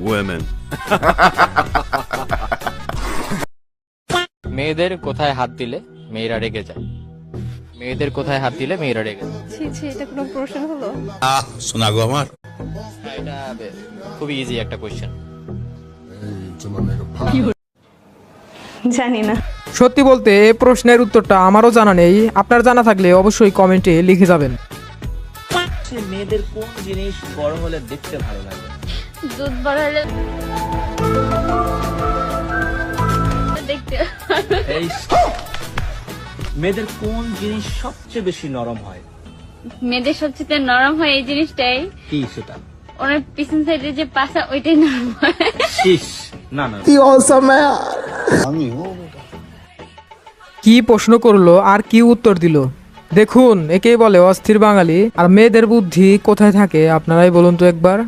women. মেয়েদের কোথায় হাত দিলে মেয়েরা রেগে যায়? মেয়েদের কোথায় হাত দিলে মেয়েরা রেগে যায়? ছি ছি, এটা কোনো প্রশ্ন হলো? শোনা গো আমার। এটা খুবই ইজি একটা কোয়েশ্চেন। জানি না। সত্যি বলতে এই প্রশ্নের উত্তরটা আমারও জানা নেই, আপনার জানা থাকলে অবশ্যই কমেন্টে লিখে যাবেন। মেয়েদের কোন জিনিস বড় হলে দেখতে ভালো লাগে? দুধ বড় হলে দেখতে এই মেয়েদের কোন জিনিস সবচেয়ে বেশি নরম হয়? মেয়েদের সবচেয়ে নরম হয় এই জিনিসটাই, কি সেটা? ওনার পিছন সাইডে যে পাছা ওইটাই নরম হয়। শীষ। না না, কি প্রশ্ন করলো আর কি উত্তর দিল, দেখুন একেই বলে অস্থির বাঙালি। আর মেয়েদের বুদ্ধি কোথায় থাকে আপনারাই বলুন তো একবার।